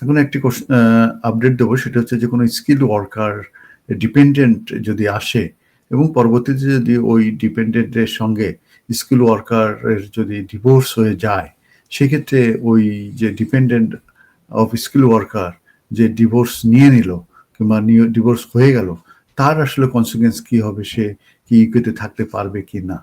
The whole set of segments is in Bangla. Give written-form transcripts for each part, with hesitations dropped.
এখন একটি আপডেট দেবো, সেটা হচ্ছে যে কোনো স্কিল্ড ওয়ার্কার ডিপেন্ডেন্ট যদি আসে এবং পরবর্তীতে যদি ওই ডিপেন্ডেন্টের সঙ্গে স্কিল ওয়ার্কারের যদি ডিভোর্স হয়ে যায়, সেক্ষেত্রে ওই যে ডিপেন্ডেন্ট অফ স্কিল ওয়ার্কার যে ডিভোর্স নিয়ে নিল কিংবা ডিভোর্স হয়ে গেল, তার আসলে কনসিকুয়েন্স কি হবে, সে কি ইকুইতে থাকতে পারবে কি না।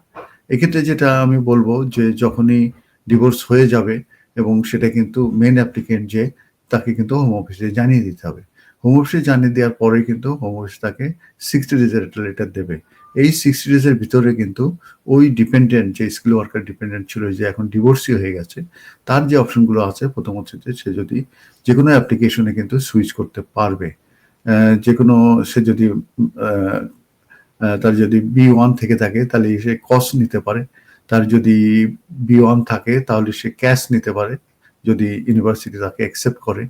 এক্ষেত্রে যেটা আমি বলবো যে যখনই ডিভোর্স হয়ে যাবে এবং সেটা কিন্তু মেন অ্যাপ্লিকেন্ট যে তাকে কিন্তু হোম অফিসে জানিয়ে দিতে হবে। হোম অফিসে জানিয়ে দেওয়ার পরে কিন্তু হোম অফিস তাকে 60 ডেজের একটা লেটার দেবে। এই 60 ডেজের ভিতরে কিন্তু ওই ডিপেন্ডেন্ট যে স্কিল ওয়ার্কার ডিপেন্ডেন্ট ছিল, যে এখন ডিভোর্সি হয়ে গেছে, তার যে অপশনগুলো আছে প্রথম হচ্ছে যে সে যদি যে কোনো অ্যাপ্লিকেশনে কিন্তু সুইচ করতে পারবে। যে কোনো সে যদি তার যদি B1 থেকে থাকে তাহলে সে কস নিতে পারে। তার যদি B1 থাকে তাহলে সে ক্যাশ নিতে পারে যদি ইউনিভার্সিটি তাকে অ্যাকসেপ্ট করে।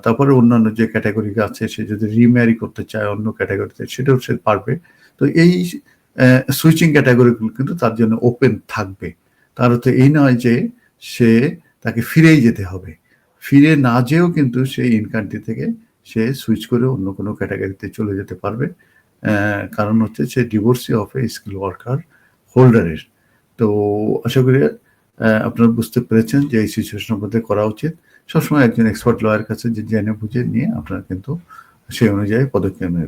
তারপরে অন্যান্য যে ক্যাটাগরি আছে, সে যদি রিম্যারি করতে চায় অন্য ক্যাটাগরিতে সেটাও সে পারবে। তো এই সুইচিং ক্যাটাগরিগুলো কিন্তু তার জন্য ওপেন থাকবে। তার অর্থ এই নয় যে সে তাকে ফিরেই যেতে হবে। ফিরে না যেয়েও কিন্তু সে ইন কান্ট্রি থেকে সে সুইচ করে অন্য কোনো ক্যাটাগরিতে চলে যেতে পারবে। কারণ হচ্ছে সে divorcee of a skill worker হোল্ডারের। তো আশা করি আপনারা বুঝতে পেরেছেন যে এই সিচুয়েশনের মধ্যে করা উচিত। সবসময় একজন এক্সপার্ট লয়ার কাছে যে জেনে বুঝে নিয়ে আপনারা কিন্তু সেই অনুযায়ী পদক্ষেপ নেবেন।